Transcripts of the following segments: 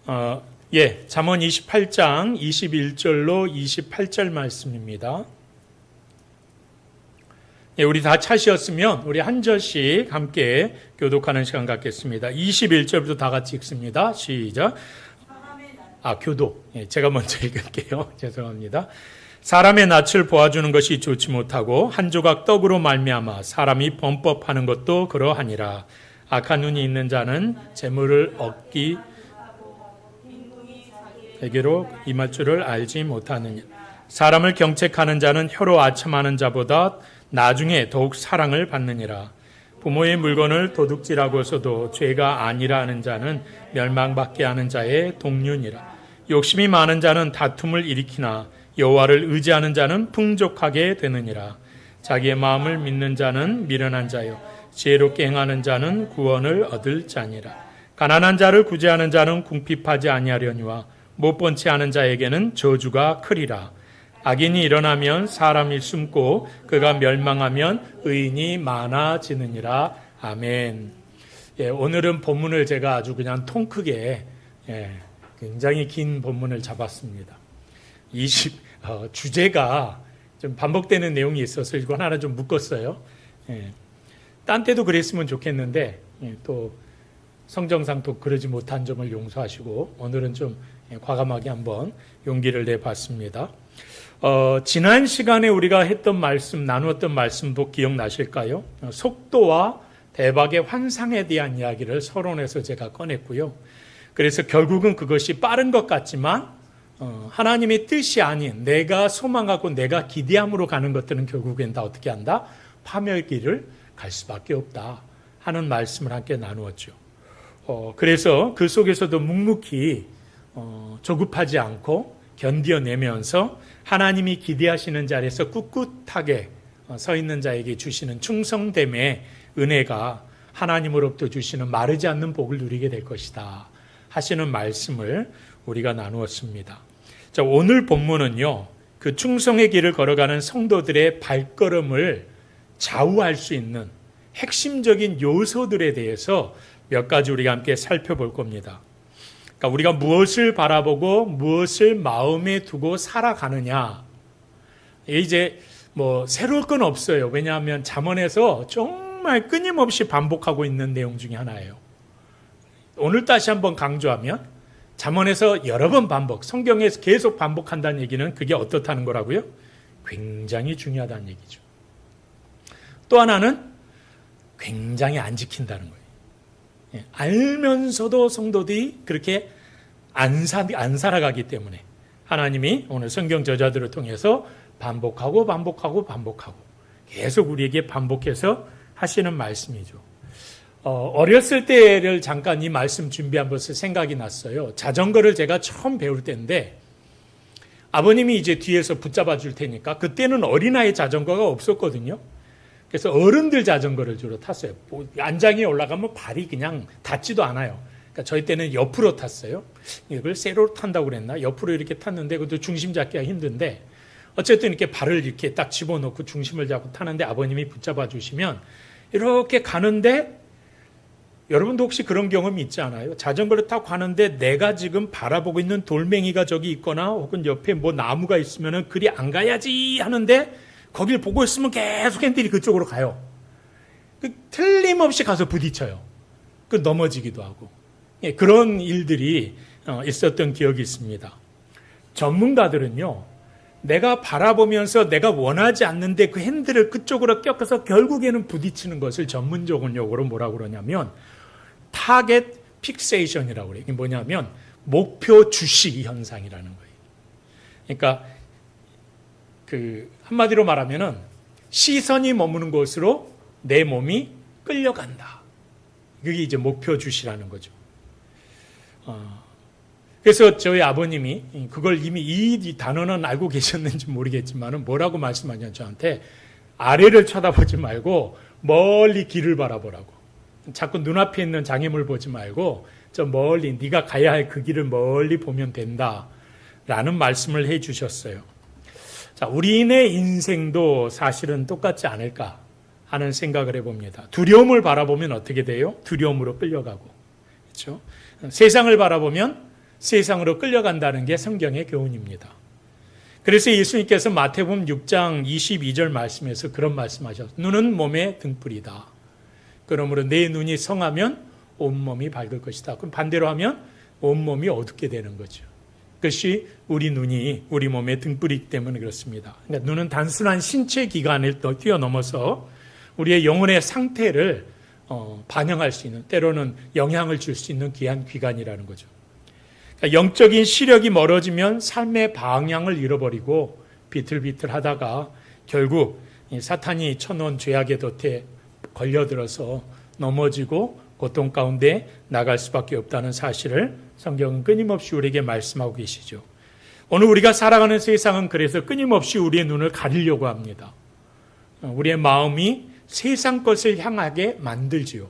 잠언 28장 21절로 28절 말씀입니다. 우리 다 찾으셨으면 우리 한 절씩 함께 교독하는 시간 갖겠습니다. 21절부터 다 같이 읽습니다. 시작. 교독. 제가 먼저 읽을게요. 죄송합니다. 사람의 낯을 보아주는 것이 좋지 못하고 한 조각 떡으로 말미암아 사람이 범법하는 것도 그러하니라. 악한 눈이 있는 자는 재물을 얻기 대개로 임할 줄을 알지 못하느냐. 사람을 경책하는 자는 혀로 아첨하는 자보다 나중에 더욱 사랑을 받느니라. 부모의 물건을 도둑질하고서도 죄가 아니라 하는 자는 멸망받게 하는 자의 동륜이라. 욕심이 많은 자는 다툼을 일으키나 여호와를 의지하는 자는 풍족하게 되느니라. 자기의 마음을 믿는 자는 미련한 자요 지혜롭게 행하는 자는 구원을 얻을 자니라. 가난한 자를 구제하는 자는 궁핍하지 아니하려니와 못 본 채 하는 자에게는 저주가 크리라. 악인이 일어나면 사람이 숨고 그가 멸망하면 의인이 많아지느니라. 아멘. 오늘은 본문을 제가 아주 그냥 통 크게 굉장히 긴 본문을 잡았습니다. 주제가 좀 반복되는 내용이 있어서 이거 하나 좀 묶었어요. 딴 때도 그랬으면 좋겠는데 또 성정상 또 그러지 못한 점을 용서하시고 오늘은 좀 과감하게 한번 용기를 내봤습니다. 지난 시간에 우리가 했던 말씀, 나누었던 말씀도 기억나실까요? 속도와 대박의 환상에 대한 이야기를 서론에서 제가 꺼냈고요. 그래서 결국은 그것이 빠른 것 같지만 하나님의 뜻이 아닌 내가 소망하고 내가 기대함으로 가는 것들은 결국엔 다 어떻게 한다? 파멸길을 갈 수밖에 없다 하는 말씀을 함께 나누었죠. 그래서 그 속에서도 묵묵히 조급하지 않고 견뎌내면서 하나님이 기대하시는 자리에서 꿋꿋하게 서 있는 자에게 주시는 충성됨의 은혜가 하나님으로부터 주시는 마르지 않는 복을 누리게 될 것이다 하시는 말씀을 우리가 나누었습니다. 자, 오늘 본문은요, 그 충성의 길을 걸어가는 성도들의 발걸음을 좌우할 수 있는 핵심적인 요소들에 대해서 몇 가지 우리가 함께 살펴볼 겁니다. 그러니까 우리가 무엇을 바라보고 무엇을 마음에 두고 살아가느냐. 이제 새로울 건 없어요. 왜냐하면 잠언에서 정말 끊임없이 반복하고 있는 내용 중에 하나예요. 오늘 다시 한번 강조하면 잠언에서 여러 번 반복, 성경에서 계속 반복한다는 얘기는 그게 어떻다는 거라고요? 굉장히 중요하다는 얘기죠. 또 하나는 굉장히 안 지킨다는 거예요. 알면서도 성도들이 그렇게 안 살아가기 때문에 하나님이 오늘 성경 저자들을 통해서 반복하고 계속 우리에게 반복해서 하시는 말씀이죠. 어렸을 때를 잠깐 이 말씀 준비하면서 생각이 났어요. 자전거를 제가 처음 배울 때인데 아버님이 이제 뒤에서 붙잡아 줄 테니까 그때는 어린아이 자전거가 없었거든요. 그래서 어른들 자전거를 주로 탔어요. 안장에 올라가면 발이 그냥 닿지도 않아요. 그러니까 저희 때는 옆으로 탔어요. 이걸 세로로 탄다고 그랬나? 옆으로 이렇게 탔는데 그것도 중심 잡기가 힘든데 어쨌든 이렇게 발을 이렇게 딱 집어넣고 중심을 잡고 타는데 아버님이 붙잡아 주시면 이렇게 가는데 여러분도 혹시 그런 경험이 있지 않아요? 자전거를 타고 가는데 내가 지금 바라보고 있는 돌멩이가 저기 있거나 혹은 옆에 나무가 있으면 그리 안 가야지 하는데 거길 보고 있으면 계속 핸들이 그쪽으로 가요. 틀림없이 가서 부딪혀요. 넘어지기도 하고. 그런 일들이 있었던 기억이 있습니다. 전문가들은요, 내가 바라보면서 내가 원하지 않는데 그 핸들을 그쪽으로 꺾어서 결국에는 부딪히는 것을 전문적인 용어로 뭐라고 그러냐면 타겟 픽세이션이라고 그래요. 이게 뭐냐면 목표 주시 현상이라는 거예요. 그러니까 한마디로 말하면은 시선이 머무는 곳으로 내 몸이 끌려간다. 그게 이제 목표 주시라는 거죠. 그래서 저희 아버님이 그걸 이미 이 단어는 알고 계셨는지 모르겠지만은 뭐라고 말씀하냐면 저한테 아래를 쳐다보지 말고 멀리 길을 바라보라고. 자꾸 눈앞에 있는 장애물 보지 말고 저 멀리 네가 가야 할 그 길을 멀리 보면 된다라는 말씀을 해 주셨어요. 자, 우리의 인생도 사실은 똑같지 않을까 하는 생각을 해봅니다. 두려움을 바라보면 어떻게 돼요? 두려움으로 끌려가고, 그렇죠? 세상을 바라보면 세상으로 끌려간다는 게 성경의 교훈입니다. 그래서 예수님께서 마태복음 6장 22절 말씀에서 그런 말씀하셨어요. 눈은 몸의 등불이다. 그러므로 내 눈이 성하면 온몸이 밝을 것이다. 그럼 반대로 하면 온몸이 어둡게 되는 거죠. 그것이 우리 눈이 우리 몸의 등불이기 때문에 그렇습니다. 그러니까 눈은 단순한 신체 기관을 뛰어넘어서 우리의 영혼의 상태를 반영할 수 있는, 때로는 영향을 줄 수 있는 귀한 기관이라는 거죠. 그러니까 영적인 시력이 멀어지면 삶의 방향을 잃어버리고 비틀비틀하다가 결국 사탄이 쳐놓은 죄악의 덫에 걸려들어서 넘어지고 고통 가운데 나갈 수밖에 없다는 사실을 성경은 끊임없이 우리에게 말씀하고 계시죠. 오늘 우리가 살아가는 세상은 그래서 끊임없이 우리의 눈을 가리려고 합니다. 우리의 마음이 세상 것을 향하게 만들지요.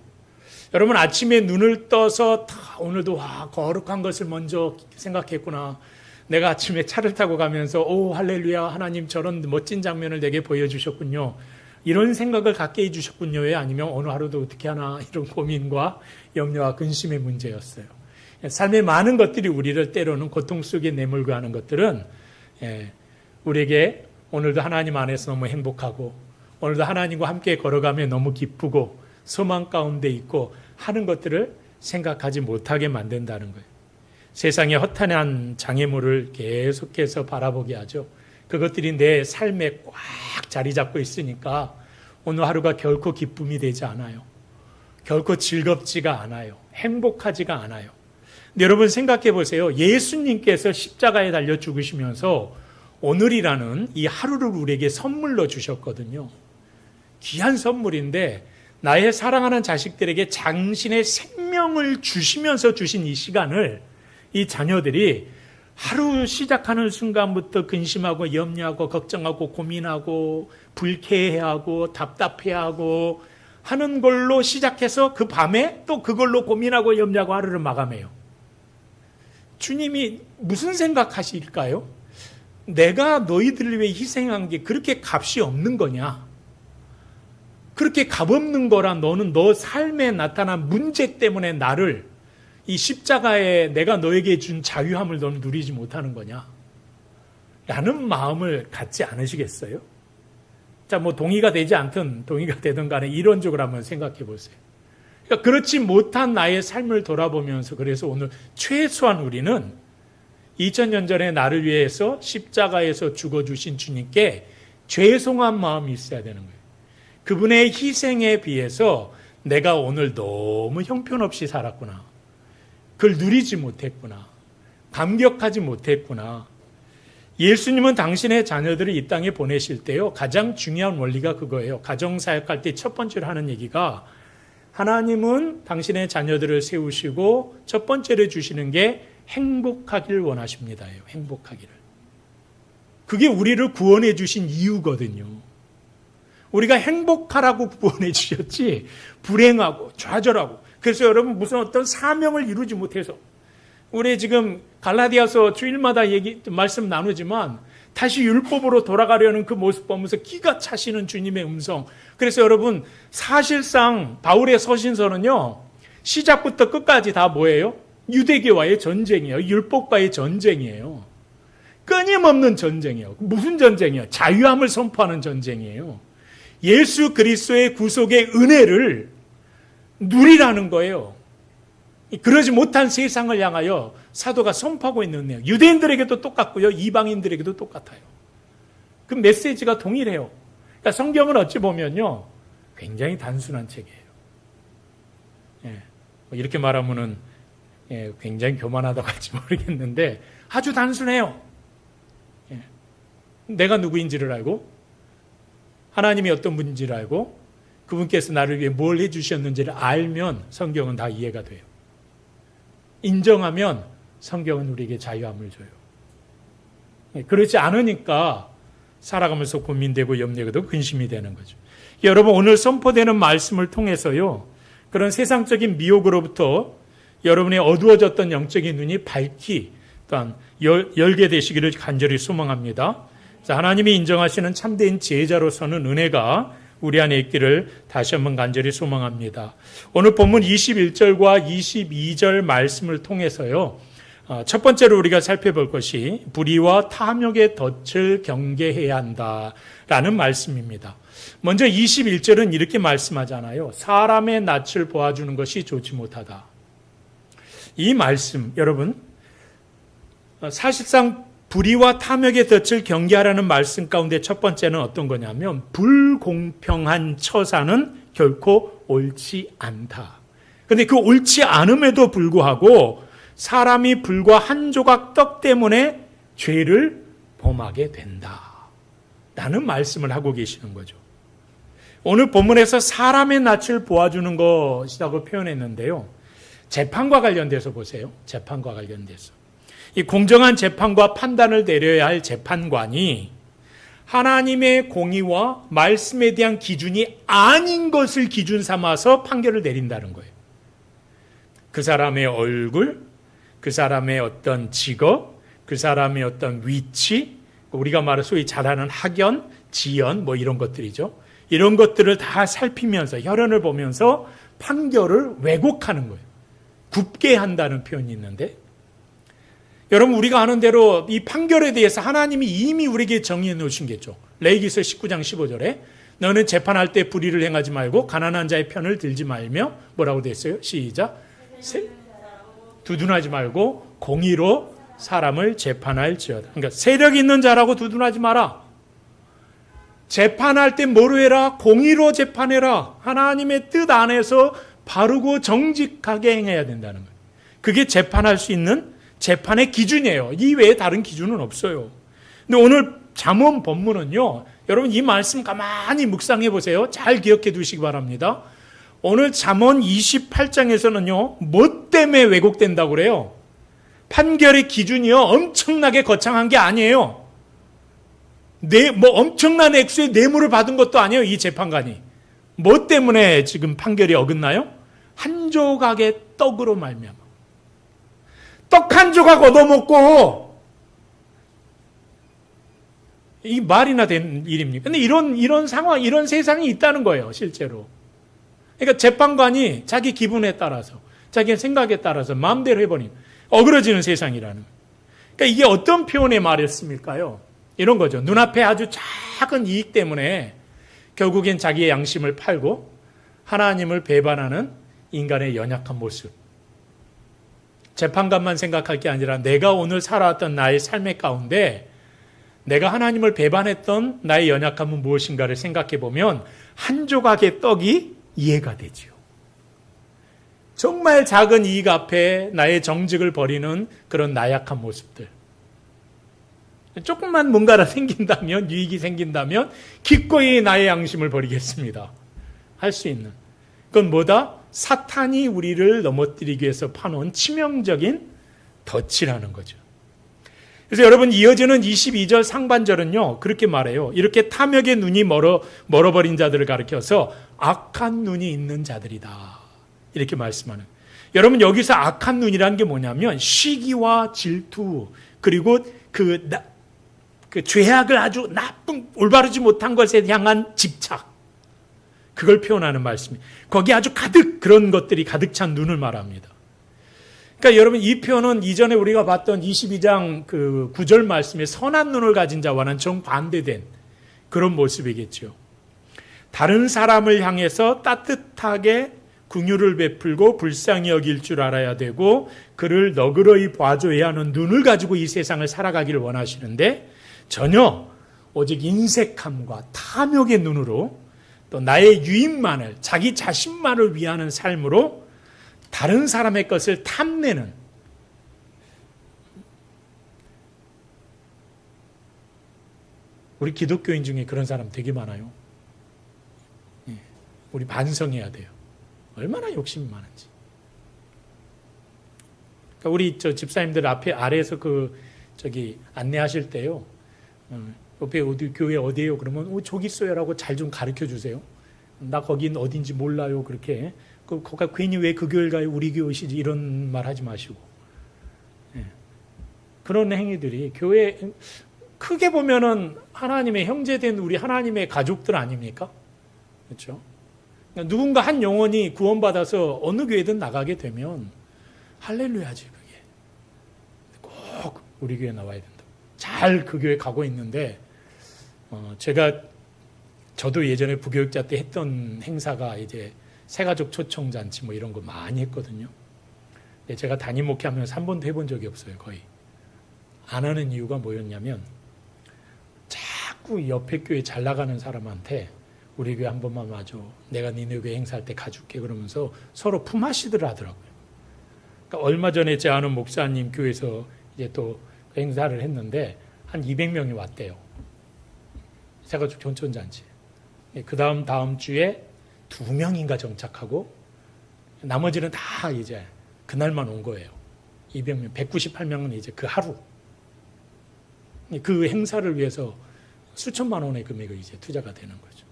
여러분 아침에 눈을 떠서 오늘도 거룩한 것을 먼저 생각했구나. 내가 아침에 차를 타고 가면서 오 할렐루야 하나님 저런 멋진 장면을 내게 보여주셨군요. 이런 생각을 갖게 해주셨군요. 왜 아니면 오늘 하루도 어떻게 하나 이런 고민과 염려와 근심의 문제였어요. 삶의 많은 것들이 우리를 때로는 고통 속에 내몰고 하는 것들은 우리에게 오늘도 하나님 안에서 너무 행복하고 오늘도 하나님과 함께 걸어가며 너무 기쁘고 소망 가운데 있고 하는 것들을 생각하지 못하게 만든다는 거예요. 세상의 허탄한 장애물을 계속해서 바라보게 하죠. 그것들이 내 삶에 꽉 자리 잡고 있으니까 오늘 하루가 결코 기쁨이 되지 않아요. 결코 즐겁지가 않아요. 행복하지가 않아요. 근데 여러분 생각해 보세요. 예수님께서 십자가에 달려 죽으시면서 오늘이라는 이 하루를 우리에게 선물로 주셨거든요. 귀한 선물인데 나의 사랑하는 자식들에게 당신의 생명을 주시면서 주신 이 시간을 이 자녀들이 하루 시작하는 순간부터 근심하고 염려하고 걱정하고 고민하고 불쾌해하고 답답해하고 하는 걸로 시작해서 그 밤에 또 그걸로 고민하고 염려하고 하루를 마감해요. 주님이 무슨 생각하실까요? 내가 너희들을 위해 희생한 게 그렇게 값이 없는 거냐? 그렇게 값없는 거라 너는 너 삶에 나타난 문제 때문에 나를 이 십자가에 내가 너에게 준 자유함을 너는 누리지 못하는 거냐? 라는 마음을 갖지 않으시겠어요? 자, 동의가 되지 않든 동의가 되든 간에 이론적으로 한번 생각해 보세요. 그러니까 그렇지 못한 나의 삶을 돌아보면서 그래서 오늘 최소한 우리는 2000년 전에 나를 위해서 십자가에서 죽어주신 주님께 죄송한 마음이 있어야 되는 거예요. 그분의 희생에 비해서 내가 오늘 너무 형편없이 살았구나. 그걸 누리지 못했구나. 감격하지 못했구나. 예수님은 당신의 자녀들을 이 땅에 보내실 때요. 가장 중요한 원리가 그거예요. 가정사역할 때 첫 번째로 하는 얘기가 하나님은 당신의 자녀들을 세우시고 첫 번째로 주시는 게 행복하기를 원하십니다. 행복하기를. 그게 우리를 구원해 주신 이유거든요. 우리가 행복하라고 구원해 주셨지 불행하고 좌절하고 그래서 여러분 무슨 어떤 사명을 이루지 못해서 우리 지금 갈라디아서 주일마다 말씀 나누지만 다시 율법으로 돌아가려는 그 모습 보면서 기가 차시는 주님의 음성. 그래서 여러분 사실상 바울의 서신서는요. 시작부터 끝까지 다 뭐예요? 유대교와의 전쟁이에요. 율법과의 전쟁이에요. 끊임없는 전쟁이에요. 무슨 전쟁이에요? 자유함을 선포하는 전쟁이에요. 예수 그리스도의 구속의 은혜를 누리라는 거예요. 그러지 못한 세상을 향하여 사도가 선포하고 있는 내용. 유대인들에게도 똑같고요. 이방인들에게도 똑같아요. 그 메시지가 동일해요. 그러니까 성경은 어찌 보면요. 굉장히 단순한 책이에요. 이렇게 말하면은 굉장히 교만하다고 할지 모르겠는데 아주 단순해요. 내가 누구인지를 알고 하나님이 어떤 분인지를 알고 그분께서 나를 위해 뭘 해주셨는지를 알면 성경은 다 이해가 돼요. 인정하면 성경은 우리에게 자유함을 줘요. 그렇지 않으니까 살아가면서 고민되고 염려되고 근심이 되는 거죠. 여러분 오늘 선포되는 말씀을 통해서요. 그런 세상적인 미혹으로부터 여러분의 어두워졌던 영적인 눈이 밝히 또한 열게 되시기를 간절히 소망합니다. 하나님이 인정하시는 참된 제자로서는 은혜가 우리 안에 있기를 다시 한번 간절히 소망합니다. 오늘 본문 21절과 22절 말씀을 통해서요. 첫 번째로 우리가 살펴볼 것이 불의와 탐욕의 덫을 경계해야 한다라는 말씀입니다. 먼저 21절은 이렇게 말씀하잖아요. 사람의 낯을 보아주는 것이 좋지 못하다. 이 말씀, 여러분, 사실상 불의와 탐욕의 덫을 경계하라는 말씀 가운데 첫 번째는 어떤 거냐면 불공평한 처사는 결코 옳지 않다. 그런데 그 옳지 않음에도 불구하고 사람이 불과 한 조각 떡 때문에 죄를 범하게 된다. 라는 말씀을 하고 계시는 거죠. 오늘 본문에서 사람의 낯을 보아주는 것이라고 표현했는데요. 재판과 관련돼서 보세요. 재판과 관련돼서. 이 공정한 재판과 판단을 내려야 할 재판관이 하나님의 공의와 말씀에 대한 기준이 아닌 것을 기준 삼아서 판결을 내린다는 거예요. 그 사람의 얼굴, 그 사람의 어떤 직업, 그 사람의 어떤 위치, 우리가 말해 소위 잘 아는 학연, 지연 뭐 이런 것들이죠. 이런 것들을 다 살피면서 혈연을 보면서 판결을 왜곡하는 거예요. 굽게 한다는 표현이 있는데 여러분 우리가 아는 대로 이 판결에 대해서 하나님이 이미 우리에게 정의해 놓으신 게죠. 레위기서 19장 15절에 너는 재판할 때 불의를 행하지 말고 가난한 자의 편을 들지 말며 뭐라고 됐어요? 시작. 두둔하지 말고 공의로 사람을 재판할지어다. 그러니까 세력 있는 자라고 두둔하지 마라. 재판할 때 뭐로 해라? 공의로 재판해라. 하나님의 뜻 안에서 바르고 정직하게 행해야 된다는 거예요. 그게 재판할 수 있는 재판의 기준이에요. 이 외에 다른 기준은 없어요. 근데 오늘 잠언 본문은요. 여러분 이 말씀 가만히 묵상해 보세요. 잘 기억해 두시기 바랍니다. 오늘 잠언 28장에서는요. 뭐 때문에 왜곡된다고 그래요? 판결의 기준이요. 엄청나게 거창한 게 아니에요. 엄청난 액수의 뇌물을 받은 것도 아니에요. 이 재판관이. 뭐 때문에 지금 판결이 어긋나요? 한 조각의 떡으로 말미암아. 떡 한 조각 얻어먹고 이 말이나 된 일입니까? 근데 이런 상황, 이런 세상이 있다는 거예요, 실제로. 그러니까 재판관이 자기 기분에 따라서, 자기 생각에 따라서 마음대로 해버리는 어그러지는 세상이라는 거예요. 그러니까 이게 어떤 표현의 말이었습니까요? 이런 거죠. 눈앞에 아주 작은 이익 때문에 결국엔 자기의 양심을 팔고 하나님을 배반하는 인간의 연약한 모습. 재판관만 생각할 게 아니라 내가 오늘 살아왔던 나의 삶의 가운데 내가 하나님을 배반했던 나의 연약함은 무엇인가를 생각해 보면 한 조각의 떡이 이해가 되지요. 정말 작은 이익 앞에 나의 정직을 버리는 그런 나약한 모습들. 조금만 뭔가가 생긴다면, 유익이 생긴다면 기꺼이 나의 양심을 버리겠습니다. 할 수 있는. 그건 뭐다? 사탄이 우리를 넘어뜨리기 위해서 파놓은 치명적인 덫이라는 거죠. 그래서 여러분 이어지는 22절 상반절은요. 그렇게 말해요. 이렇게 탐욕의 눈이 멀어버린 자들을 가리켜서 악한 눈이 있는 자들이다. 이렇게 말씀하는. 여러분 여기서 악한 눈이라는 게 뭐냐면 시기와 질투 그리고 그 죄악을 아주 나쁜 올바르지 못한 것에 향한 집착. 그걸 표현하는 말씀이에요. 거기 아주 가득 그런 것들이 가득 찬 눈을 말합니다. 그러니까 여러분 이 표현은 이전에 우리가 봤던 22장 그 9절 말씀에 선한 눈을 가진 자와는 정반대된 그런 모습이겠죠. 다른 사람을 향해서 따뜻하게 긍휼을 베풀고 불쌍히 여길 줄 알아야 되고 그를 너그러이 봐줘야 하는 눈을 가지고 이 세상을 살아가기를 원하시는데 전혀 오직 인색함과 탐욕의 눈으로 또 나의 유익만을 자기 자신만을 위하는 삶으로 다른 사람의 것을 탐내는 우리 기독교인 중에 그런 사람 되게 많아요. 우리 반성해야 돼요. 얼마나 욕심이 많은지. 그러니까 우리 집사님들 아래에서 안내하실 때요. 옆에 교회 어디예요? 그러면 저기 있어요라고 잘 좀 가르쳐 주세요. 나 거긴 어딘지 몰라요. 그렇게 거기가 괜히 왜 그 교회를 가요? 우리 교회시지 이런 말 하지 마시고. 그런 행위들이 교회 크게 보면은 하나님의 형제된 우리 하나님의 가족들 아닙니까? 그렇죠? 누군가 한 영혼이 구원받아서 어느 교회든 나가게 되면 할렐루야지 그게. 우리 교회 나와야 된다. 잘 그 교회 가고 있는데 저도 예전에 부교육자 때 했던 행사가 이제 새가족 초청잔치 뭐 이런 거 많이 했거든요. 근데 제가 담임 목회하면서 한 번도 해본 적이 없어요. 거의. 안 하는 이유가 뭐였냐면 자꾸 옆에 교회 잘 나가는 사람한테 우리 교회 한 번만 와줘. 내가 니네 교회 행사할 때 가줄게. 그러면서 서로 품앗이들 하더라고요. 그러니까 얼마 전에 제 아는 목사님 교회에서 이제 또 행사를 했는데 한 200명이 왔대요. 새가족 전천잔치. 그 다음 주에 2명인가 정착하고 나머지는 다 이제 그날만 온 거예요. 200명, 198명은 이제 그 하루. 그 행사를 위해서 수천만 원의 금액을 이제 투자가 되는 거죠.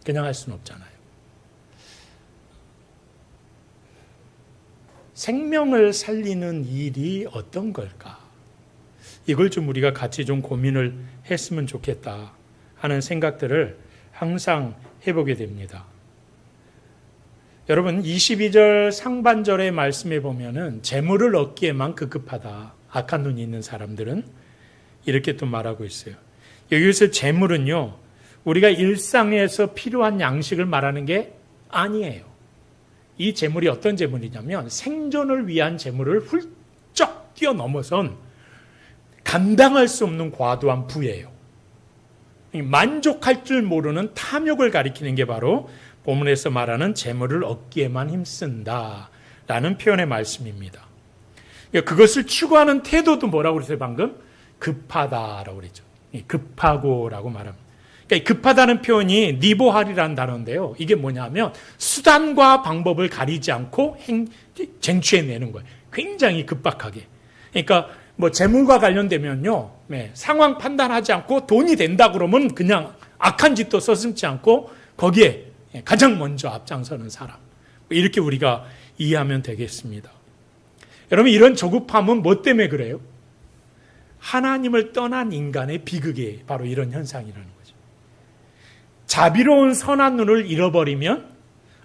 그냥 할 수는 없잖아요. 생명을 살리는 일이 어떤 걸까? 이걸 좀 우리가 같이 좀 고민을 했으면 좋겠다 하는 생각들을 항상 해보게 됩니다. 여러분 22절 상반절의 말씀에 보면은 재물을 얻기에만 급급하다. 악한 눈이 있는 사람들은 이렇게 또 말하고 있어요. 여기서 재물은요, 우리가 일상에서 필요한 양식을 말하는 게 아니에요. 이 재물이 어떤 재물이냐면 생존을 위한 재물을 훌쩍 뛰어넘어선 감당할 수 없는 과도한 부예요. 만족할 줄 모르는 탐욕을 가리키는 게 바로 본문에서 말하는 재물을 얻기에만 힘쓴다라는 표현의 말씀입니다. 그것을 추구하는 태도도 뭐라고 그랬어요 방금? 급하다라고 그랬죠. 급하고라고 말합니다. 그러니까 급하다는 표현이 니보할이라는 단어인데요. 이게 뭐냐면 수단과 방법을 가리지 않고 쟁취해내는 거예요. 굉장히 급박하게. 그러니까 뭐 재물과 관련되면요, 상황 판단하지 않고 돈이 된다 그러면 그냥 악한 짓도 서슴지 않고 거기에 가장 먼저 앞장서는 사람. 이렇게 우리가 이해하면 되겠습니다. 여러분 이런 조급함은 뭐 때문에 그래요? 하나님을 떠난 인간의 비극이 바로 이런 현상이라는 거죠. 자비로운 선한 눈을 잃어버리면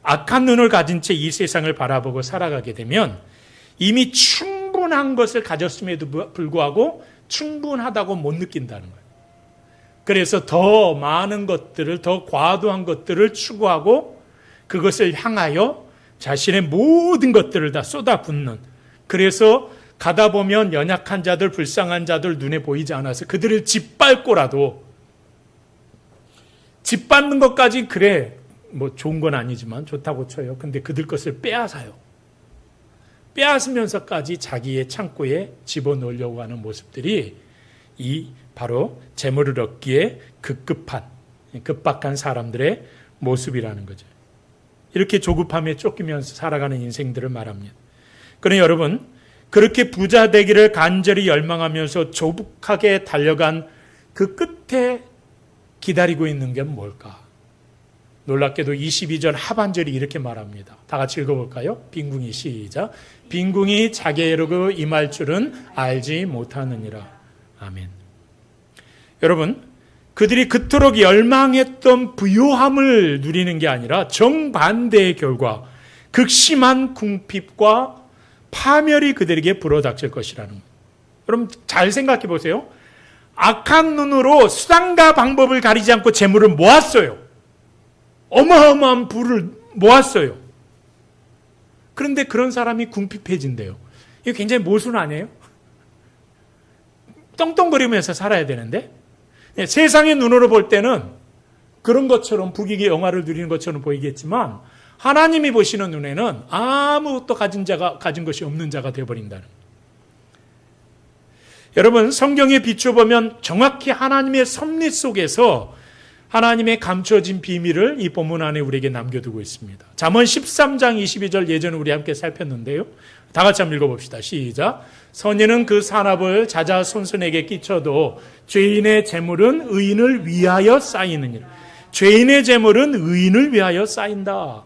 악한 눈을 가진 채 이 세상을 바라보고 살아가게 되면 이미 충분한 것을 가졌음에도 불구하고 충분하다고 못 느낀다는 거예요. 그래서 더 많은 것들을, 더 과도한 것들을 추구하고 그것을 향하여 자신의 모든 것들을 다 쏟아붓는, 그래서 가다 보면 연약한 자들, 불쌍한 자들 눈에 보이지 않아서 그들을 짓밟고라도, 짓밟는 것까지 그래 뭐 좋은 건 아니지만 좋다고 쳐요. 근데 그들 것을 빼앗아요. 빼앗으면서까지 자기의 창고에 집어넣으려고 하는 모습들이 이 바로 재물을 얻기에 급박한 사람들의 모습이라는 거죠. 이렇게 조급함에 쫓기면서 살아가는 인생들을 말합니다. 그러나 여러분, 그렇게 부자 되기를 간절히 열망하면서 조급하게 달려간 그 끝에 기다리고 있는 게 뭘까? 놀랍게도 22절 하반절이 이렇게 말합니다. 다 같이 읽어볼까요? 빈궁이 시작. 빈궁이 자기에 이르고 임할 줄은 알지 못하느니라. 아멘. 여러분, 그들이 그토록 열망했던 부요함을 누리는 게 아니라 정반대의 결과, 극심한 궁핍과 파멸이 그들에게 불어닥칠 것이라는 거예요. 여러분 잘 생각해 보세요. 악한 눈으로 수단과 방법을 가리지 않고 재물을 모았어요. 어마어마한 부를 모았어요. 그런데 그런 사람이 궁핍해진대요. 이게 굉장히 모순 아니에요? 떵떵거리면서 살아야 되는데 세상의 눈으로 볼 때는 그런 것처럼 부귀의 영화를 누리는 것처럼 보이겠지만 하나님이 보시는 눈에는 아무것도 가진 것이 없는 자가 되어버린다는 거예요. 여러분 성경에 비춰보면 정확히 하나님의 섭리 속에서 하나님의 감춰진 비밀을 이 본문 안에 우리에게 남겨두고 있습니다. 잠언 13장 22절 예전에 우리 함께 살폈는데요. 다 같이 한번 읽어봅시다. 시작. 선인은 그 산업을 자자손손에게 끼쳐도 죄인의 재물은 의인을 위하여 쌓이느니라. 죄인의 재물은 의인을 위하여 쌓인다.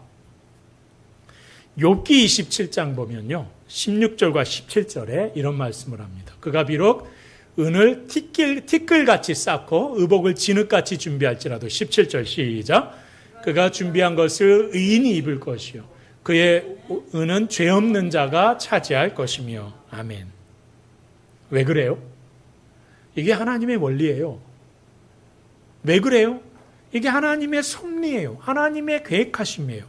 욥기 27장 보면요. 16절과 17절에 이런 말씀을 합니다. 그가 비록 은을 티끌같이 쌓고 의복을 진흙같이 준비할지라도 17절 시작. 그가 준비한 것을 의인이 입을 것이요 그의 은은 죄 없는 자가 차지할 것이며. 아멘. 왜 그래요? 이게 하나님의 원리예요. 왜 그래요? 이게 하나님의 섭리예요. 하나님의 계획하심이에요.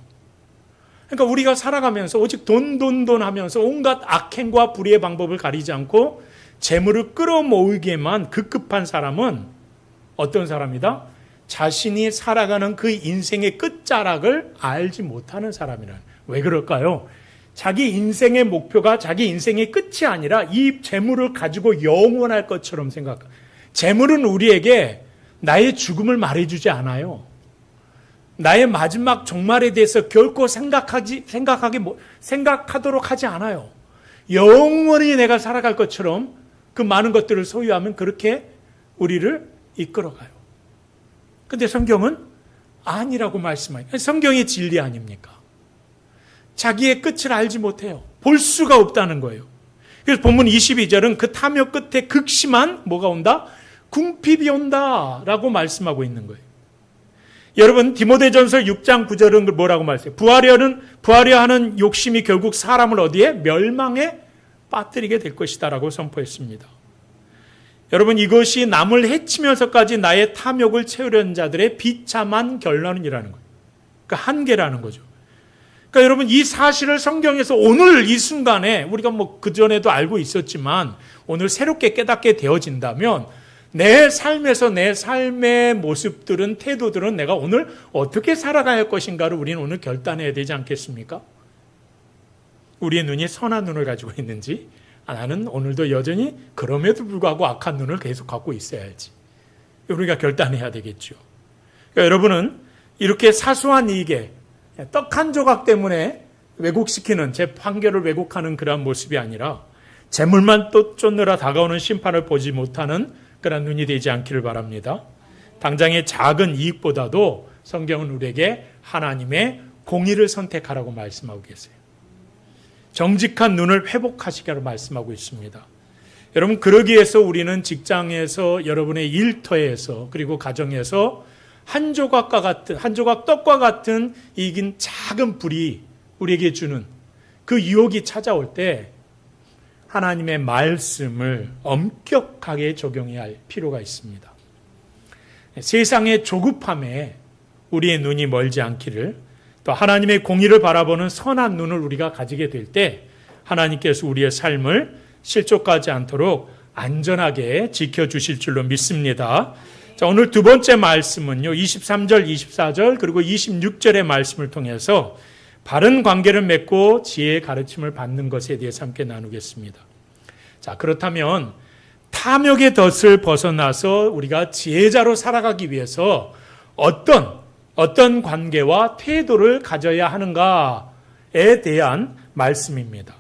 그러니까 우리가 살아가면서 오직 돈 하면서 온갖 악행과 불의의 방법을 가리지 않고 재물을 끌어모으기에만 급급한 사람은 어떤 사람이다? 자신이 살아가는 그 인생의 끝자락을 알지 못하는 사람이라는. 왜 그럴까요? 자기 인생의 목표가 자기 인생의 끝이 아니라 이 재물을 가지고 영원할 것처럼 생각합니다. 재물은 우리에게 나의 죽음을 말해주지 않아요. 나의 마지막 종말에 대해서 결코 생각하도록 하지 않아요. 영원히 내가 살아갈 것처럼 그 많은 것들을 소유하면 그렇게 우리를 이끌어가요. 근데 성경은 아니라고 말씀해요. 성경의 진리 아닙니까? 자기의 끝을 알지 못해요. 볼 수가 없다는 거예요. 그래서 본문 22절은 그 탐욕 끝에 극심한 뭐가 온다? 궁핍이 온다 라고 말씀하고 있는 거예요. 여러분 디모데전서 6장 9절은 뭐라고 말씀해요? 부하려 하는 욕심이 결국 사람을 어디에? 멸망에 빠뜨리게 될 것이다 라고 선포했습니다. 여러분 이것이 남을 해치면서까지 나의 탐욕을 채우려는 자들의 비참한 결론이라는 거예요. 그 한계라는 거죠. 그러니까 여러분 이 사실을 성경에서 오늘 이 순간에 우리가 뭐 그전에도 알고 있었지만 오늘 새롭게 깨닫게 되어진다면 내 삶에서 내 삶의 모습들은 태도들은 내가 오늘 어떻게 살아가야 할 것인가를 우리는 오늘 결단해야 되지 않겠습니까? 우리의 눈이 선한 눈을 가지고 있는지 나는 오늘도 여전히 그럼에도 불구하고 악한 눈을 계속 갖고 있어야지. 우리가 결단해야 되겠죠. 그러니까 여러분은 이렇게 사소한 이익에 떡 한 조각 때문에 왜곡시키는 제 판결을 왜곡하는 그러한 모습이 아니라 재물만 또 쫓느라 다가오는 심판을 보지 못하는 그런 눈이 되지 않기를 바랍니다. 당장의 작은 이익보다도 성경은 우리에게 하나님의 공의를 선택하라고 말씀하고 계세요. 정직한 눈을 회복하시기로 말씀하고 있습니다. 여러분 그러기 위해서 우리는 직장에서 여러분의 일터에서 그리고 가정에서 한 조각 떡과 같은 이긴 작은 불이 우리에게 주는 그 유혹이 찾아올 때 하나님의 말씀을 엄격하게 적용해야 할 필요가 있습니다. 세상의 조급함에 우리의 눈이 멀지 않기를 또 하나님의 공의를 바라보는 선한 눈을 우리가 가지게 될 때 하나님께서 우리의 삶을 실족하지 않도록 안전하게 지켜주실 줄로 믿습니다. 자, 오늘 두 번째 말씀은요. 23절, 24절 그리고 26절의 말씀을 통해서 바른 관계를 맺고 지혜의 가르침을 받는 것에 대해서 함께 나누겠습니다. 자, 그렇다면 탐욕의 덫을 벗어나서 우리가 지혜자로 살아가기 위해서 어떤 관계와 태도를 가져야 하는가에 대한 말씀입니다.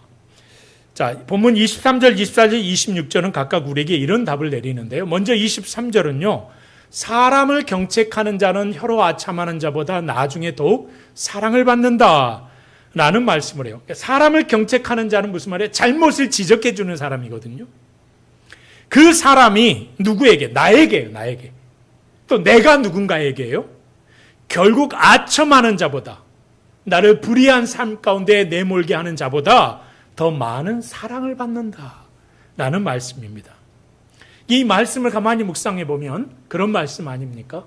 자, 본문 23절, 24절, 26절은 각각 우리에게 이런 답을 내리는데요. 먼저 23절은요. 사람을 경책하는 자는 혀로 아참하는 자보다 나중에 더욱 사랑을 받는다 라는 말씀을 해요. 사람을 경책하는 자는 무슨 말이에요? 잘못을 지적해 주는 사람이거든요. 그 사람이 누구에게? 나에게. 또 내가 누군가에게요. 결국 아첨하는 자보다 나를 불의한 삶 가운데 내몰게 하는 자보다 더 많은 사랑을 받는다라는 말씀입니다. 이 말씀을 가만히 묵상해 보면 그런 말씀 아닙니까?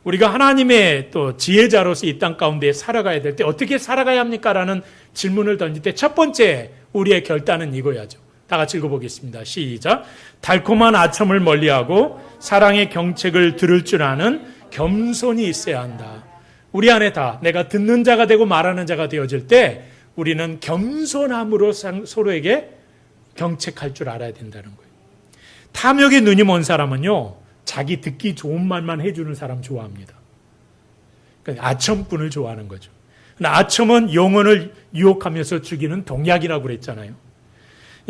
우리가 하나님의 또 지혜자로서 이 땅 가운데 살아가야 될 때 어떻게 살아가야 합니까? 라는 질문을 던질 때 첫 번째 우리의 결단은 이거야죠. 다 같이 읽어보겠습니다. 시작. 달콤한 아첨을 멀리하고 사랑의 경책을 들을 줄 아는 겸손이 있어야 한다. 우리 안에 다 내가 듣는 자가 되고 말하는 자가 되어질 때 우리는 겸손함으로 서로에게 경책할 줄 알아야 된다는 거예요. 탐욕의 눈이 먼 사람은요. 자기 듣기 좋은 말만 해주는 사람 좋아합니다. 그러니까 아첨꾼을 좋아하는 거죠. 아첨은 영혼을 유혹하면서 죽이는 독약이라고 그랬잖아요.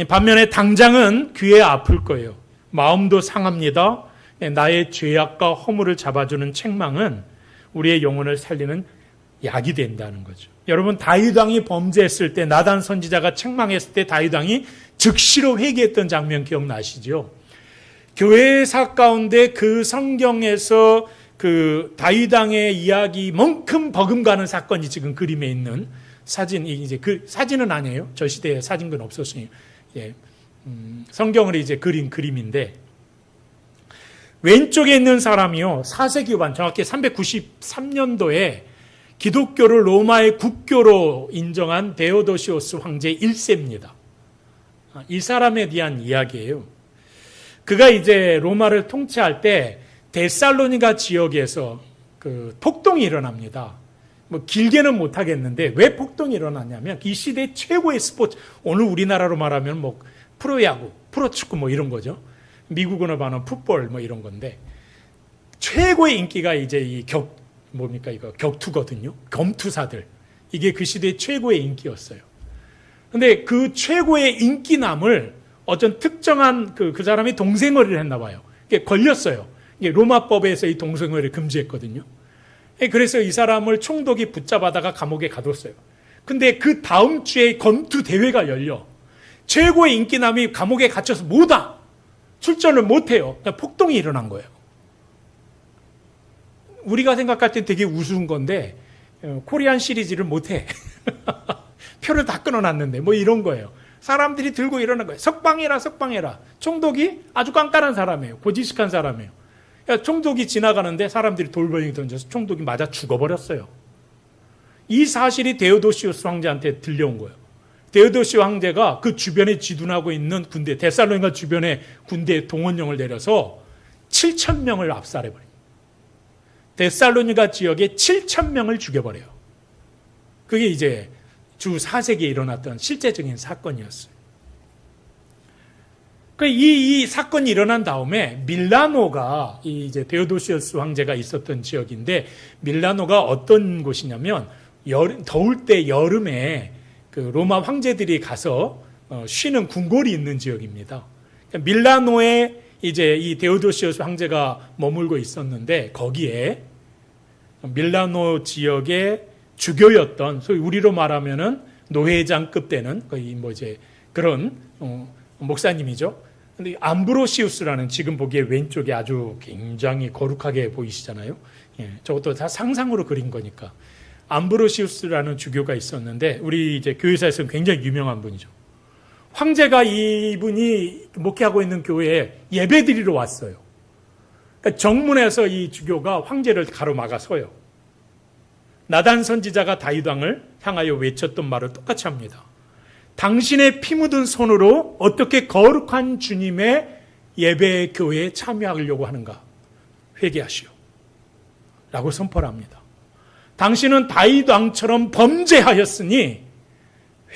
반면에 당장은 귀에 아플 거예요. 마음도 상합니다. 나의 죄악과 허물을 잡아주는 책망은 우리의 영혼을 살리는 약이 된다는 거죠. 여러분 다윗 왕이 범죄했을 때 나단 선지자가 책망했을 때 다윗 왕이 즉시로 회개했던 장면 기억나시죠? 교회사 가운데 그 성경에서 그 다윗 왕의 이야기만큼 버금가는 사건이 지금 그림에 있는 사진이 이제 그 사진은 아니에요. 저 시대에 사진은 없었으니 성경을 이제 그린 그림인데, 왼쪽에 있는 사람이요, 4세기 후반, 정확히 393년도에 기독교를 로마의 국교로 인정한 데오도시오스 황제 1세입니다. 이 사람에 대한 이야기예요. 그가 이제 로마를 통치할 때 데살로니가 지역에서 그 폭동이 일어납니다. 뭐 길게는 못 하겠는데 왜 폭동이 일어났냐면 이 시대 최고의 스포츠, 오늘 우리나라로 말하면 뭐 프로야구, 프로축구 뭐 이런 거죠. 미국으로 말하면 풋볼 뭐 이런 건데, 최고의 인기가 이제 이 격투거든요. 검투사들. 이게 그 시대의 최고의 인기였어요. 근데 그 최고의 인기남을 어떤 특정한 그 사람이 동생회를 했나 봐요. 이게 걸렸어요. 이게 로마법에서 이 동생회를 금지했거든요. 그래서 이 사람을 총독이 붙잡아다가 감옥에 가뒀어요. 근데 그 다음 주에 검투 대회가 열려. 최고의 인기남이 감옥에 갇혀서 출전을 못해요. 그러니까 폭동이 일어난 거예요. 우리가 생각할 때 되게 우스운 건데 코리안 시리즈를 못해. 표를 다 끊어놨는데 뭐 이런 거예요. 사람들이 들고 일어난 거예요. 석방해라. 총독이 아주 깐깐한 사람이에요. 고지식한 사람이에요. 그러니까 총독이 지나가는데 사람들이 돌멩이 던져서 총독이 맞아 죽어버렸어요. 이 사실이 데오도시우스 황제한테 들려온 거예요. 데오도시우스 황제가 그 주변에 지둔하고 있는 군대, 데살로니가 주변에 군대 동원령을 내려서 7,000명을 압살해버립니다. 데살로니가 지역에 7,000명을 죽여버려요. 그게 이제 주 4세기에 일어났던 실제적인 사건이었어요. 이 사건이 일어난 다음에 밀라노가 이제 데오도시우스 황제가 있었던 지역인데, 밀라노가 어떤 곳이냐면 더울 때 여름에 그 로마 황제들이 가서 쉬는 궁궐이 있는 지역입니다. 밀라노에 이제 이 데오도시우스 황제가 머물고 있었는데, 거기에 밀라노 지역의 주교였던, 소위 우리로 말하면은 노회장급 되는 거의 뭐 이제 그런 목사님이죠. 근데 암브로시우스라는, 지금 보기에 왼쪽에 아주 굉장히 거룩하게 보이시잖아요. 예, 저것도 다 상상으로 그린 거니까. 암브로시우스라는 주교가 있었는데 우리 이제 교회사에서는 굉장히 유명한 분이죠. 황제가 이분이 목회하고 있는 교회에 예배드리러 왔어요. 그러니까 정문에서 이 주교가 황제를 가로막아 서요. 나단 선지자가 다윗 왕을 향하여 외쳤던 말을 똑같이 합니다. 당신의 피 묻은 손으로 어떻게 거룩한 주님의 예배 교회에 참여하려고 하는가? 회개하시오. 라고 선포를 합니다. 당신은 다윗 왕처럼 범죄하였으니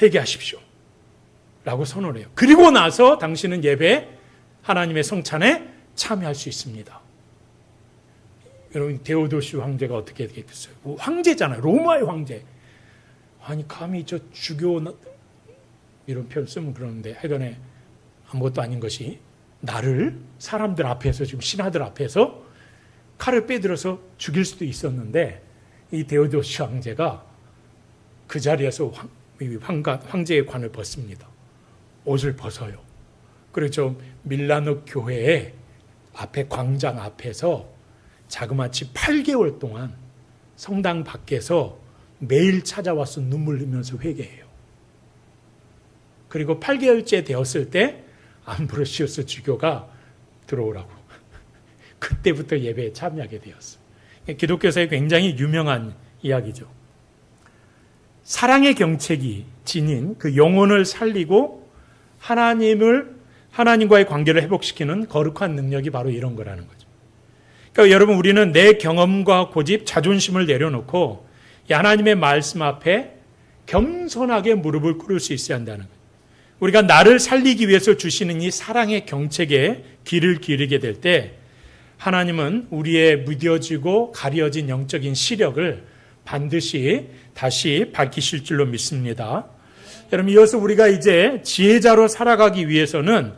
회개하십시오. 라고 선언을 해요. 그리고 나서 당신은 예배, 하나님의 성찬에 참여할 수 있습니다. 여러분, 데오도시우 황제가 어떻게 됐겠어요? 황제잖아요. 로마의 황제. 아니, 감히 저 주교, 이런 표현 쓰면 그러는데, 하여간에 아무것도 아닌 것이 나를 사람들 앞에서, 지금 신하들 앞에서 칼을 빼들어서 죽일 수도 있었는데, 이 데오도시우 황제가 그 자리에서 황제의 관을 벗습니다. 옷을 벗어요. 그리고 저 밀라노 교회의 앞에, 광장 앞에서 자그마치 8개월 동안 성당 밖에서 매일 찾아와서 눈물 흘리면서 회개해요. 그리고 8개월째 되었을 때 암브로시우스 주교가 들어오라고. 그때부터 예배에 참여하게 되었어요. 기독교사에 굉장히 유명한 이야기죠. 사랑의 경책이 지닌 그 영혼을 살리고 하나님과의 관계를 회복시키는 거룩한 능력이 바로 이런 거라는 거죠. 그러니까 여러분, 우리는 내 경험과 고집, 자존심을 내려놓고 하나님의 말씀 앞에 겸손하게 무릎을 꿇을 수 있어야 한다는 거예요. 우리가 나를 살리기 위해서 주시는 이 사랑의 경책에 귀를 기울이게 될 때 하나님은 우리의 무뎌지고 가려진 영적인 시력을 반드시 다시 밝히실 줄로 믿습니다. 여러분, 이어서 우리가 이제 지혜자로 살아가기 위해서는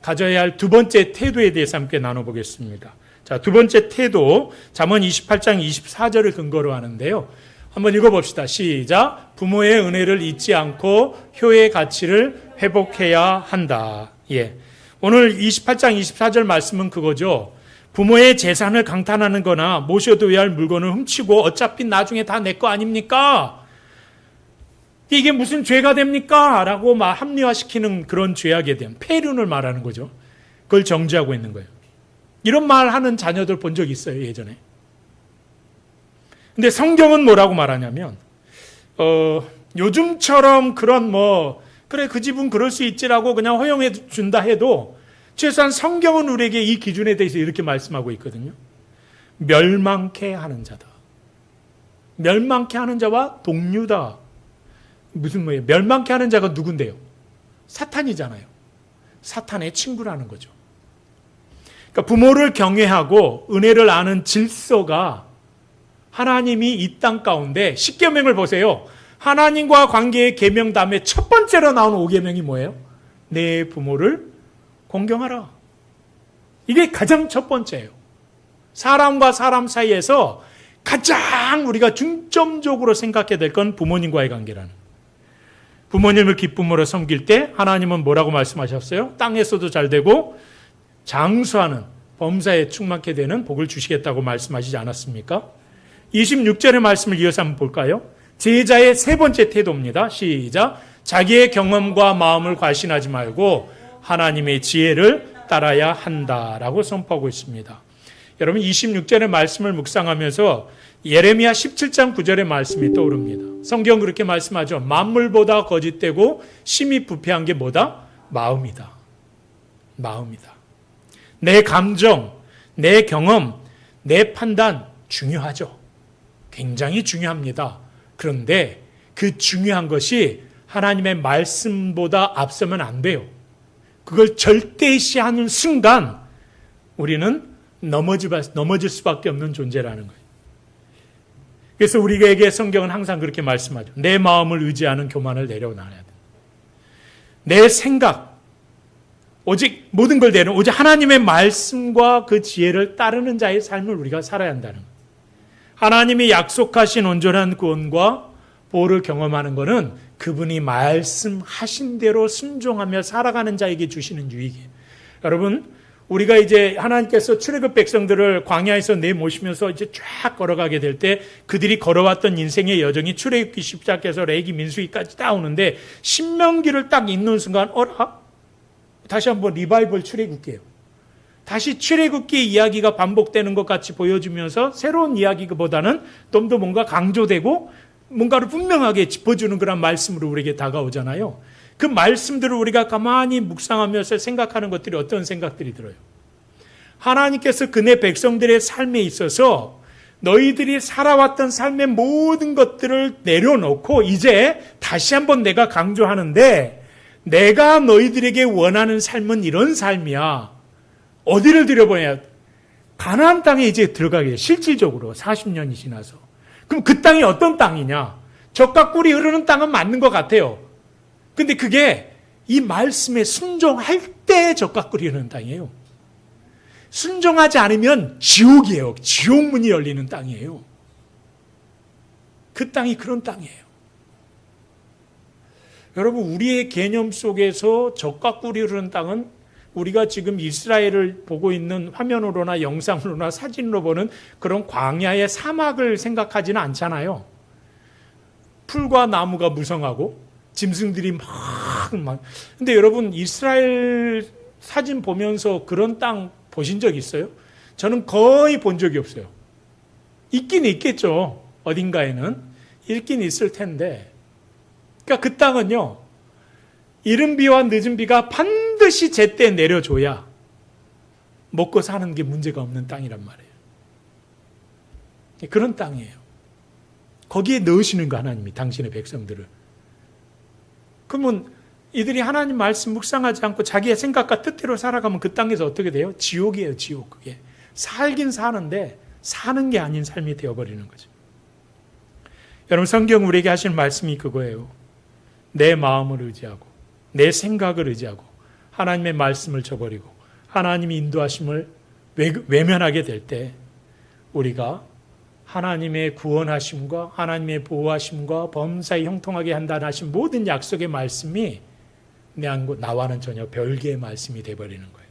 가져야 할 두 번째 태도에 대해서 함께 나눠보겠습니다. 자, 두 번째 태도, 잠언 28장 24절을 근거로 하는데요. 한번 읽어봅시다. 시작. 부모의 은혜를 잊지 않고 효의 가치를 회복해야 한다. 예. 오늘 28장 24절 말씀은 그거죠. 부모의 재산을 강탈하는 거나 모셔둬야 할 물건을 훔치고 어차피 나중에 다 내 거 아닙니까? 이게 무슨 죄가 됩니까? 라고 막 합리화시키는 그런 죄악에 대한 폐륜을 말하는 거죠. 그걸 정죄하고 있는 거예요. 이런 말 하는 자녀들 본 적 있어요, 예전에. 근데 성경은 뭐라고 말하냐면, 요즘처럼 그런 그래, 그 집은 그럴 수 있지라고 그냥 허용해 준다 해도, 최소한 성경은 우리에게 이 기준에 대해서 이렇게 말씀하고 있거든요. 멸망케 하는 자다. 멸망케 하는 자와 동류다. 무슨 뭐예요? 멸망케 하는 자가 누군데요? 사탄이잖아요. 사탄의 친구라는 거죠. 그러니까 부모를 경외하고 은혜를 아는 질서가 하나님이 이 땅 가운데 10계명을 보세요. 하나님과 관계의 계명 다음에 첫 번째로 나오는 5계명이 뭐예요? 내 부모를 공경하라. 이게 가장 첫 번째예요. 사람과 사람 사이에서 가장 우리가 중점적으로 생각해야 될 건 부모님과의 관계라는 거예요. 부모님을 기쁨으로 섬길 때 하나님은 뭐라고 말씀하셨어요? 땅에서도 잘 되고 장수하는 범사에 충만케 되는 복을 주시겠다고 말씀하시지 않았습니까? 26절의 말씀을 이어서 한번 볼까요? 제자의 세 번째 태도입니다. 시작. 자기의 경험과 마음을 과신하지 말고 하나님의 지혜를 따라야 한다라고 선포하고 있습니다. 여러분 26절의 말씀을 묵상하면서 예레미야 17장 9절의 말씀이 떠오릅니다. 성경 그렇게 말씀하죠. 만물보다 거짓되고 심히 부패한 게 뭐다? 마음이다. 마음이다. 내 감정, 내 경험, 내 판단 중요하죠. 굉장히 중요합니다. 그런데 그 중요한 것이 하나님의 말씀보다 앞서면 안 돼요. 그걸 절대시하는 순간 우리는 넘어질 수밖에 없는 존재라는 거예요. 그래서 우리에게 성경은 항상 그렇게 말씀하죠. 내 마음을 의지하는 교만을 내려놔야 돼. 내 생각, 오직 모든 걸 내려 오직 하나님의 말씀과 그 지혜를 따르는 자의 삶을 우리가 살아야 한다는 거예요. 하나님이 약속하신 온전한 구원과 보호를 경험하는 것은 그분이 말씀하신 대로 순종하며 살아가는 자에게 주시는 유익이에요. 여러분, 우리가 이제 하나님께서 출애굽 백성들을 광야에서 내모시면서 이제 쫙 걸어가게 될 때 그들이 걸어왔던 인생의 여정이 출애굽기 시작해서 레위기 민수기까지 다 오는데 신명기를 딱 읽는 순간 다시 한번 리바이벌 출애굽기예요. 다시 출애굽기 이야기가 반복되는 것 같이 보여주면서 새로운 이야기보다는 좀 더 뭔가 강조되고 뭔가를 분명하게 짚어주는 그런 말씀으로 우리에게 다가오잖아요. 그 말씀들을 우리가 가만히 묵상하면서 생각하는 것들이 어떤 생각들이 들어요? 하나님께서 그네 백성들의 삶에 있어서 너희들이 살아왔던 삶의 모든 것들을 내려놓고 이제 다시 한번 내가 강조하는데 내가 너희들에게 원하는 삶은 이런 삶이야. 어디를 들여보냐? 가나안 땅에 이제 들어가게 돼. 실질적으로 40년이 지나서. 그럼 그 땅이 어떤 땅이냐? 젖과 꿀이 흐르는 땅은 맞는 것 같아요. 근데 그게 이 말씀에 순종할 때 젖과 꿀이 흐르는 땅이에요. 순종하지 않으면 지옥이에요. 지옥문이 열리는 땅이에요. 그 땅이 그런 땅이에요. 여러분, 우리의 개념 속에서 젖과 꿀이 흐르는 땅은 우리가 지금 이스라엘을 보고 있는 화면으로나 영상으로나 사진으로 보는 그런 광야의 사막을 생각하지는 않잖아요. 풀과 나무가 무성하고 짐승들이 막. 근데 여러분, 이스라엘 사진 보면서 그런 땅 보신 적 있어요? 저는 거의 본 적이 없어요. 있긴 있겠죠. 어딘가에는. 있긴 있을 텐데. 그러니까 그 땅은요, 이른 비와 늦은 비가 반드시 제때 내려줘야 먹고 사는 게 문제가 없는 땅이란 말이에요. 그런 땅이에요. 거기에 넣으시는 거 하나님이 당신의 백성들을. 그러면 이들이 하나님 말씀 묵상하지 않고 자기의 생각과 뜻대로 살아가면 그 땅에서 어떻게 돼요? 지옥이에요, 지옥. 그게 살긴 사는데 사는 게 아닌 삶이 되어버리는 거죠. 여러분, 성경 우리에게 하시는 말씀이 그거예요. 내 마음을 의지하고 내 생각을 의지하고 하나님의 말씀을 저버리고 하나님이 인도하심을 외면하게 될 때 우리가 하나님의 구원하심과 하나님의 보호하심과 범사에 형통하게 한다는 하신 모든 약속의 말씀이 나와는 전혀 별개의 말씀이 되어버리는 거예요.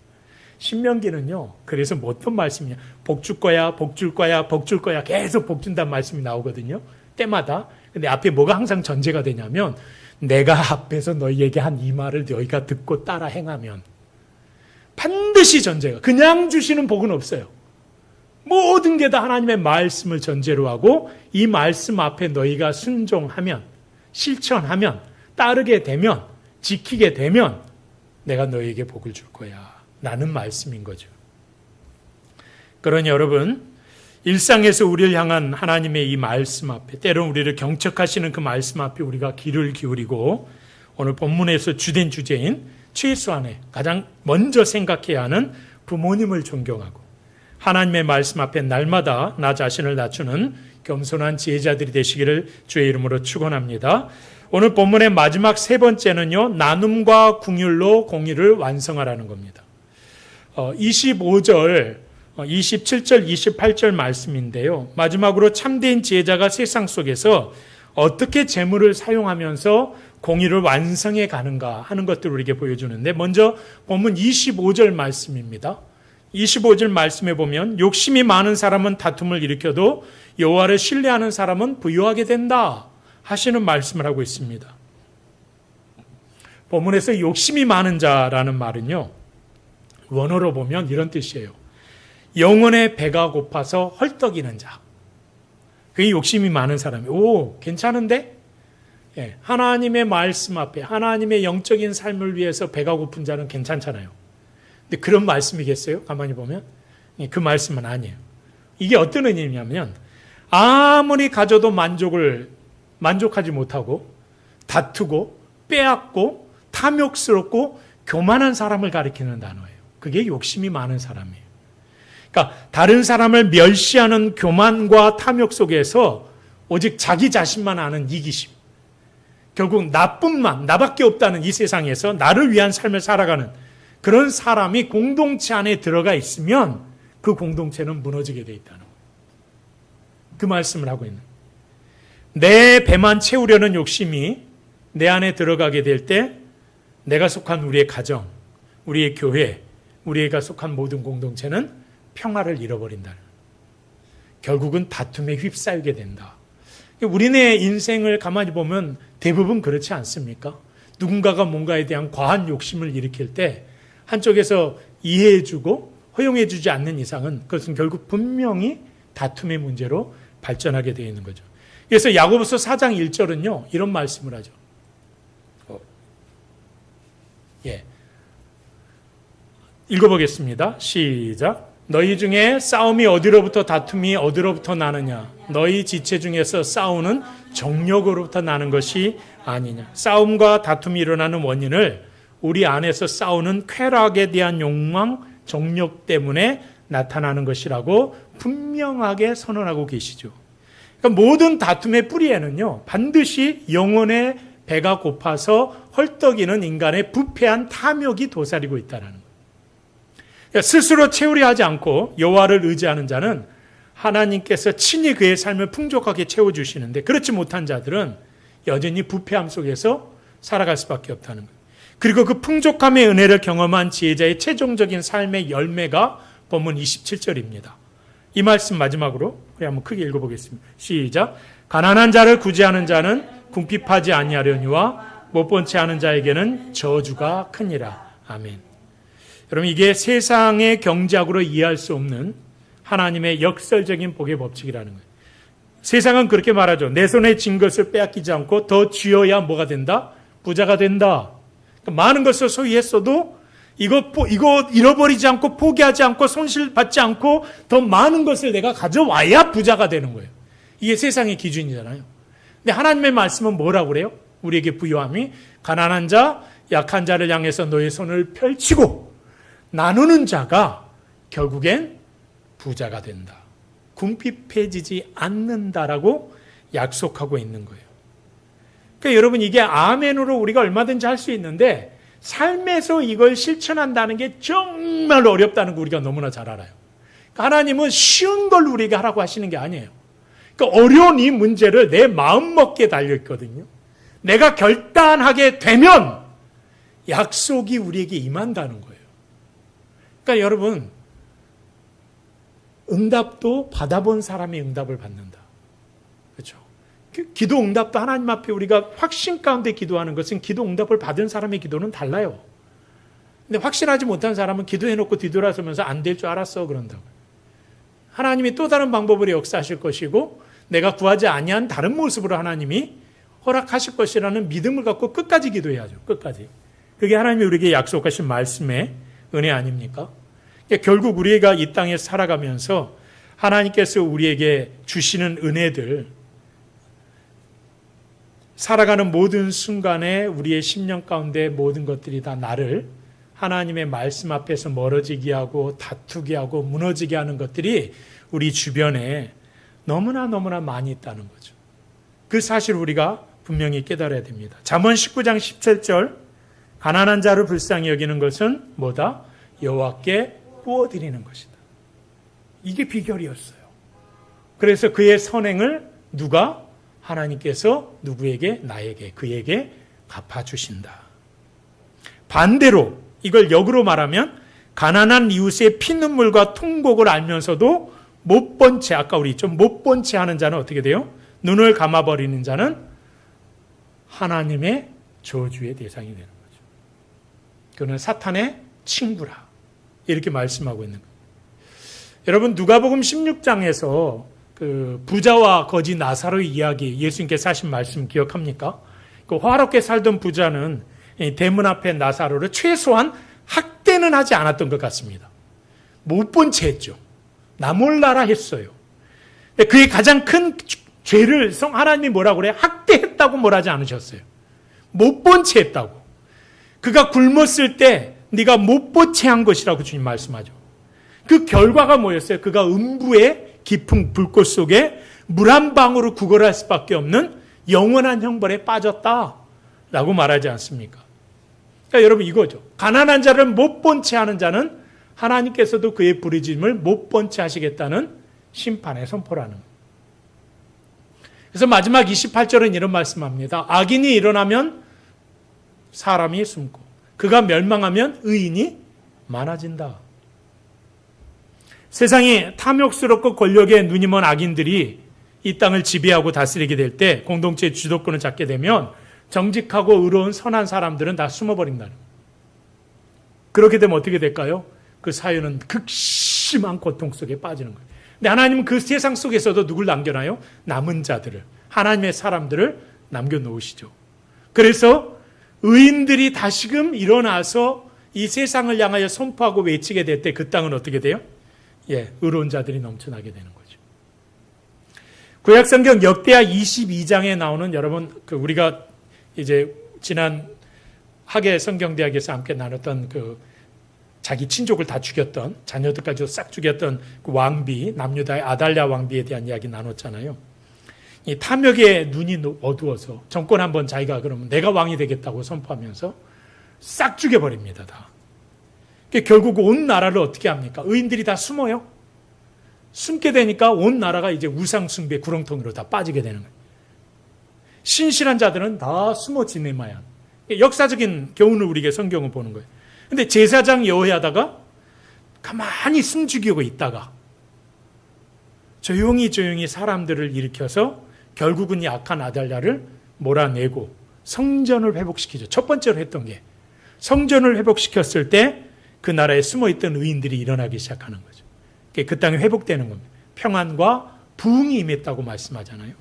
신명기는요, 그래서 어떤 말씀이냐, 복 줄 거야, 복 줄 거야, 복 줄 거야, 계속 복 준다는 말씀이 나오거든요. 때마다. 근데 앞에 뭐가 항상 전제가 되냐면 내가 앞에서 너희에게 한 이 말을 너희가 듣고 따라 행하면 반드시 전제가 그냥 주시는 복은 없어요. 모든 게 다 하나님의 말씀을 전제로 하고 이 말씀 앞에 너희가 순종하면 실천하면 따르게 되면 지키게 되면 내가 너희에게 복을 줄 거야 라는 말씀인 거죠. 그러니 여러분 일상에서 우리를 향한 하나님의 이 말씀 앞에 때로는 우리를 경척하시는 그 말씀 앞에 우리가 귀를 기울이고 오늘 본문에서 주된 주제인 최소한의 가장 먼저 생각해야 하는 부모님을 존경하고 하나님의 말씀 앞에 날마다 나 자신을 낮추는 겸손한 지혜자들이 되시기를 주의 이름으로 축원합니다. 오늘 본문의 마지막 세 번째는요. 나눔과 긍휼로 공의를 완성하라는 겁니다. 25절, 27절, 28절 말씀인데요. 마지막으로 참된 지혜자가 세상 속에서 어떻게 재물을 사용하면서 공의를 완성해 가는가 하는 것들을 우리에게 보여주는데 먼저 본문 25절 말씀입니다. 25절 말씀에 보면 욕심이 많은 사람은 다툼을 일으켜도 여호와를 신뢰하는 사람은 부유하게 된다 하시는 말씀을 하고 있습니다. 본문에서 욕심이 많은 자라는 말은요. 원어로 보면 이런 뜻이에요. 영혼의 배가 고파서 헐떡이는 자. 그게 욕심이 많은 사람이에요. 오, 괜찮은데? 예, 하나님의 말씀 앞에 하나님의 영적인 삶을 위해서 배가 고픈 자는 괜찮잖아요. 근데 그런 말씀이겠어요? 가만히 보면 그 말씀은 아니에요. 이게 어떤 의미냐면 아무리 가져도 만족하지 못하고 다투고 빼앗고 탐욕스럽고 교만한 사람을 가리키는 단어예요. 그게 욕심이 많은 사람이에요. 그러니까 다른 사람을 멸시하는 교만과 탐욕 속에서 오직 자기 자신만 아는 이기심. 결국 나뿐만 나밖에 없다는 이 세상에서 나를 위한 삶을 살아가는 그런 사람이 공동체 안에 들어가 있으면 그 공동체는 무너지게 돼 있다는 거예요. 그 말씀을 하고 있는 거예요. 내 배만 채우려는 욕심이 내 안에 들어가게 될 때 내가 속한 우리의 가정, 우리의 교회, 우리가 속한 모든 공동체는 평화를 잃어버린다는 거예요. 결국은 다툼에 휩싸이게 된다. 우리네 인생을 가만히 보면 대부분 그렇지 않습니까? 누군가가 뭔가에 대한 과한 욕심을 일으킬 때 한쪽에서 이해해주고 허용해주지 않는 이상은 그것은 결국 분명히 다툼의 문제로 발전하게 되어 있는 거죠. 그래서 야고보서 4장 1절은요. 이런 말씀을 하죠. 읽어보겠습니다. 시작. 너희 중에 싸움이 어디로부터 다툼이 어디로부터 나느냐? 너희 지체 중에서 싸우는 정욕으로부터 나는 것이 아니냐? 싸움과 다툼이 일어나는 원인을 우리 안에서 싸우는 쾌락에 대한 욕망, 정욕 때문에 나타나는 것이라고 분명하게 선언하고 계시죠. 그러니까 모든 다툼의 뿌리에는요, 반드시 영혼의 배가 고파서 헐떡이는 인간의 부패한 탐욕이 도사리고 있다는 거예요. 그러니까 스스로 채우려 하지 않고 여호와를 의지하는 자는 하나님께서 친히 그의 삶을 풍족하게 채워주시는데 그렇지 못한 자들은 여전히 부패함 속에서 살아갈 수밖에 없다는 거예요. 그리고 그 풍족함의 은혜를 경험한 지혜자의 최종적인 삶의 열매가 본문 27절입니다. 이 말씀 마지막으로 우리 한번 크게 읽어보겠습니다. 시작. 가난한 자를 구제하는 자는 궁핍하지 아니하려니와 못 본 채 하는 자에게는 저주가 크니라. 아멘. 여러분 이게 세상의 경제학으로 이해할 수 없는 하나님의 역설적인 복의 법칙이라는 거예요. 세상은 그렇게 말하죠. 내 손에 쥔 것을 빼앗기지 않고 더 쥐어야 뭐가 된다? 부자가 된다. 그러니까 많은 것을 소유했어도 이거 잃어버리지 않고 포기하지 않고 손실받지 않고 더 많은 것을 내가 가져와야 부자가 되는 거예요. 이게 세상의 기준이잖아요. 근데 하나님의 말씀은 뭐라고 그래요? 우리에게 부요함이 가난한 자, 약한 자를 향해서 너의 손을 펼치고 나누는 자가 결국엔 부자가 된다. 궁핍해지지 않는다라고 약속하고 있는 거예요. 그러니까 여러분 이게 아멘으로 우리가 얼마든지 할 수 있는데 삶에서 이걸 실천한다는 게 정말 어렵다는 거 우리가 너무나 잘 알아요. 그러니까 하나님은 쉬운 걸 우리에게 하라고 하시는 게 아니에요. 그러니까 어려운 이 문제를 내 마음먹기에 달려있거든요. 내가 결단하게 되면 약속이 우리에게 임한다는 거예요. 그러니까 여러분 응답도 받아본 사람이 응답을 받는다. 그렇죠? 기도 응답도 하나님 앞에 우리가 확신 가운데 기도하는 것은 기도 응답을 받은 사람의 기도는 달라요. 근데 확신하지 못한 사람은 기도해놓고 뒤돌아서면서 안 될 줄 알았어 그런다고. 하나님이 또 다른 방법으로 역사하실 것이고 내가 구하지 아니한 다른 모습으로 하나님이 허락하실 것이라는 믿음을 갖고 끝까지 기도해야죠. 끝까지. 그게 하나님이 우리에게 약속하신 말씀의 은혜 아닙니까? 그러니까 결국 우리가 이 땅에 살아가면서 하나님께서 우리에게 주시는 은혜들, 살아가는 모든 순간에 우리의 심령 가운데 모든 것들이 다 나를 하나님의 말씀 앞에서 멀어지게 하고 다투게 하고 무너지게 하는 것들이 우리 주변에 너무나 많이 있다는 거죠. 그 사실을 우리가 분명히 깨달아야 됩니다. 잠언 19장 17절 가난한 자를 불쌍히 여기는 것은 뭐다? 여호와께 부어드리는 것이다. 이게 비결이었어요. 그래서 그의 선행을 누가? 하나님께서 누구에게? 나에게, 그에게 갚아주신다. 반대로 이걸 역으로 말하면 가난한 이웃의 피눈물과 통곡을 알면서도 못 본 채, 아까 우리 좀 못 본 채 하는 자는 어떻게 돼요? 눈을 감아버리는 자는 하나님의 저주의 대상이 되는 거죠. 그는 사탄의 친구라. 이렇게 말씀하고 있는 거예요. 여러분 누가복음 16장에서 그 부자와 거지 나사로의 이야기 예수님께서 하신 말씀 기억합니까? 그 화롭게 살던 부자는 대문 앞에 나사로를 최소한 학대는 하지 않았던 것 같습니다. 못 본 채 했죠. 나 몰라라 했어요. 그의 가장 큰 죄를 하나님이 뭐라고 그래요? 학대했다고 뭐라지 않으셨어요. 못 본 채 했다고. 그가 굶었을 때 네가 못 본 채 한 것이라고 주님 말씀하죠. 그 결과가 뭐였어요? 그가 음부의 깊은 불꽃 속에 물 한 방울을 구걸할 수밖에 없는 영원한 형벌에 빠졌다라고 말하지 않습니까? 그러니까 여러분 이거죠. 가난한 자를 못 본 채 하는 자는 하나님께서도 그의 부르짖음을 못 본 채 하시겠다는 심판의 선포라는 거예요. 그래서 마지막 28절은 이런 말씀합니다. 악인이 일어나면 사람이 숨고 그가 멸망하면 의인이 많아진다. 세상이 탐욕스럽고 권력에 눈이 먼 악인들이 이 땅을 지배하고 다스리게 될 때 공동체의 주도권을 잡게 되면 정직하고 의로운 선한 사람들은 다 숨어버린다는 거예요. 그렇게 되면 어떻게 될까요? 그 사회는 극심한 고통 속에 빠지는 거예요. 근데 하나님은 그 세상 속에서도 누굴 남겨놔요? 남은 자들을, 하나님의 사람들을 남겨놓으시죠. 그래서 의인들이 다시금 일어나서 이 세상을 향하여 선포하고 외치게 될 때 그 땅은 어떻게 돼요? 의로운 자들이 넘쳐나게 되는 거죠. 구약성경 역대하 22장에 나오는 여러분, 우리가 이제 지난 하계 성경대학에서 함께 나눴던 자기 친족을 다 죽였던, 자녀들까지 싹 죽였던 그 왕비, 남유다의 아달랴 왕비에 대한 이야기 나눴잖아요. 이 탐욕의 눈이 어두워서 정권 한번 자기가 그러면 내가 왕이 되겠다고 선포하면서 싹 죽여버립니다, 다. 결국 온 나라를 어떻게 합니까? 의인들이 다 숨어요. 숨게 되니까 온 나라가 이제 우상숭배 구렁텅이로 다 빠지게 되는 거예요. 신실한 자들은 다 숨어 지내마야. 역사적인 교훈을 우리에게 성경은 보는 거예요. 근데 제사장 여호야다가 가만히 숨죽이고 있다가 조용히 사람들을 일으켜서 결국은 약한 아달랴를 몰아내고 성전을 회복시키죠. 첫 번째로 했던 게 성전을 회복시켰을 때 그 나라에 숨어있던 의인들이 일어나기 시작하는 거죠. 그 땅이 회복되는 겁니다. 평안과 부흥이 임했다고 말씀하잖아요.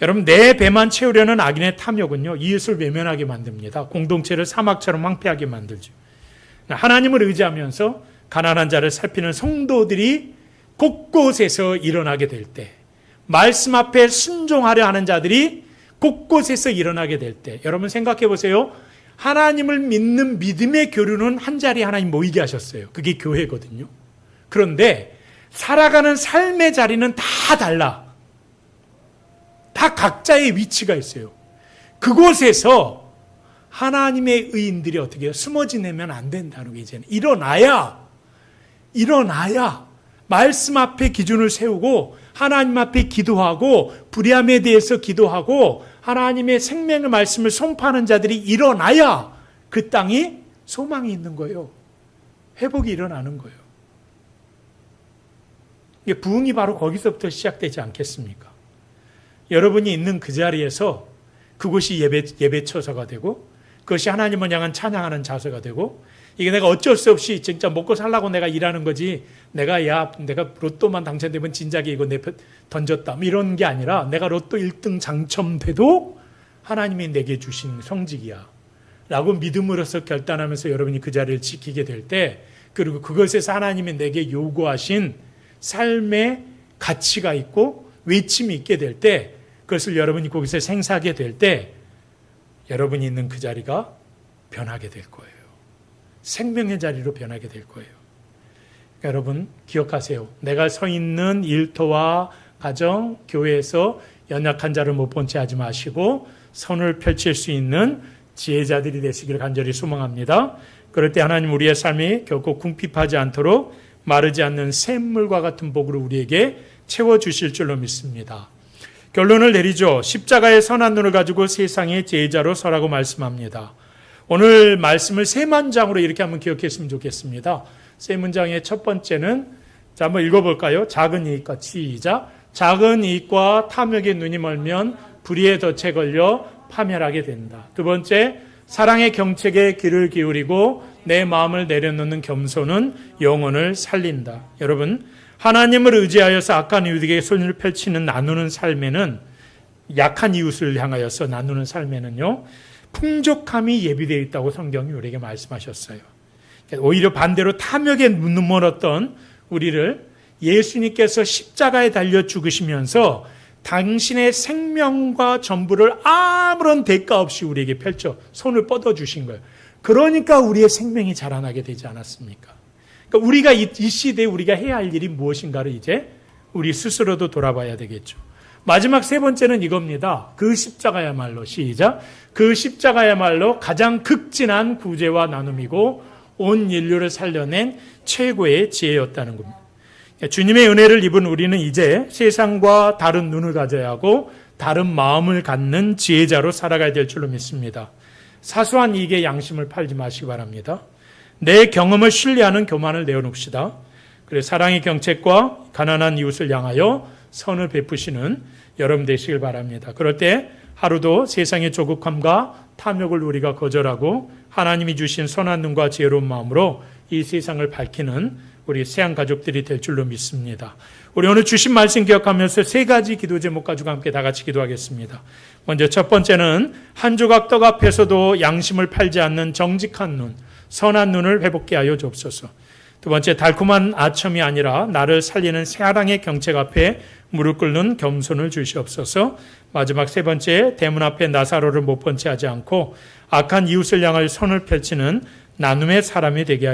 여러분, 내 배만 채우려는 악인의 탐욕은요, 이웃을 외면하게 만듭니다. 공동체를 사막처럼 황폐하게 만들죠. 하나님을 의지하면서 가난한 자를 살피는 성도들이 곳곳에서 일어나게 될 때, 말씀 앞에 순종하려 하는 자들이 곳곳에서 일어나게 될 때, 여러분 생각해 보세요. 하나님을 믿는 믿음의 교류는 한자리에 하나님 모이게 하셨어요. 그게 교회거든요. 그런데 살아가는 삶의 자리는 다 달라. 다 각자의 위치가 있어요. 그곳에서 하나님의 의인들이 어떻게 해요? 숨어 지내면 안 된다는 게 이제는 일어나야 말씀 앞에 기준을 세우고 하나님 앞에 기도하고 불의함에 대해서 기도하고 하나님의 생명의 말씀을 선포하는 자들이 일어나야 그 땅이 소망이 있는 거예요. 회복이 일어나는 거예요. 부흥이 바로 거기서부터 시작되지 않겠습니까? 여러분이 있는 그 자리에서 그곳이 예배 처소가 되고 그것이 하나님을 향한 찬양하는 자세가 되고 이게 내가 어쩔 수 없이 진짜 먹고 살라고 내가 일하는 거지 내가 로또만 당첨되면 진작에 이거 던졌다 이런 게 아니라 내가 로또 1등 당첨돼도 하나님이 내게 주신 성직이야 라고 믿음으로써 결단하면서 여러분이 그 자리를 지키게 될 때 그리고 그것에서 하나님이 내게 요구하신 삶의 가치가 있고 외침이 있게 될 때 그것을 여러분이 거기서 생사하게 될 때 여러분이 있는 그 자리가 변하게 될 거예요. 생명의 자리로 변하게 될 거예요. 그러니까 여러분 기억하세요. 내가 서 있는 일터와 가정, 교회에서 연약한 자를 못 본 채 하지 마시고 선을 펼칠 수 있는 지혜자들이 되시기를 간절히 소망합니다. 그럴 때 하나님 우리의 삶이 결코 궁핍하지 않도록 마르지 않는 샘물과 같은 복으로 우리에게 채워주실 줄로 믿습니다. 결론을 내리죠. 십자가의 선한 눈을 가지고 세상의 제자로 서라고 말씀합니다. 오늘 말씀을 세 문장으로 이렇게 한번 기억했으면 좋겠습니다. 세 문장의 첫 번째는 자 한번 읽어볼까요? 작은 이익과 시작. 작은 이익과 탐욕의 눈이 멀면 불의의 덫에 걸려 파멸하게 된다. 두 번째, 사랑의 경책에 귀를 기울이고 내 마음을 내려놓는 겸손은 영혼을 살린다. 여러분, 하나님을 의지하여서 악한 이웃에게 손을 펼치는 나누는 삶에는 약한 이웃을 향하여서 나누는 삶에는요 풍족함이 예비되어 있다고 성경이 우리에게 말씀하셨어요. 오히려 반대로 탐욕에 눈멀었던 우리를 예수님께서 십자가에 달려 죽으시면서 당신의 생명과 전부를 아무런 대가 없이 우리에게 펼쳐 손을 뻗어주신 거예요. 그러니까 우리의 생명이 자라나게 되지 않았습니까? 그러니까 우리가 이 시대에 우리가 해야 할 일이 무엇인가를 이제 우리 스스로도 돌아봐야 되겠죠. 마지막 세 번째는 이겁니다. 그 십자가야말로 시작. 그 십자가야말로 가장 극진한 구제와 나눔이고 온 인류를 살려낸 최고의 지혜였다는 겁니다. 주님의 은혜를 입은 우리는 이제 세상과 다른 눈을 가져야 하고 다른 마음을 갖는 지혜자로 살아가야 될 줄로 믿습니다. 사소한 이익에 양심을 팔지 마시기 바랍니다. 내 경험을 신뢰하는 교만을 내어놓읍시다. 그래서 사랑의 경책과 가난한 이웃을 향하여 선을 베푸시는 여러분 되시길 바랍니다. 그럴 때 하루도 세상의 조급함과 탐욕을 우리가 거절하고 하나님이 주신 선한 눈과 지혜로운 마음으로 이 세상을 밝히는 우리 세안 가족들이 될 줄로 믿습니다. 우리 오늘 주신 말씀 기억하면서 세 가지 기도 제목 가지고 함께 다 같이 기도하겠습니다. 먼저 첫 번째는 한 조각 떡 앞에서도 양심을 팔지 않는 정직한 눈, 선한 눈을 회복케 하여 주옵소서. 두 번째, 달콤한 아첨이 아니라 나를 살리는 사랑의 경책 앞에 무릎 꿇는 겸손을 주시옵소서. 마지막 세 번째, 대문 앞에 나사로를 못 본 채 하지 않고 악한 이웃을 향하여 손을 펼치는 나눔의 사람이 되게 하여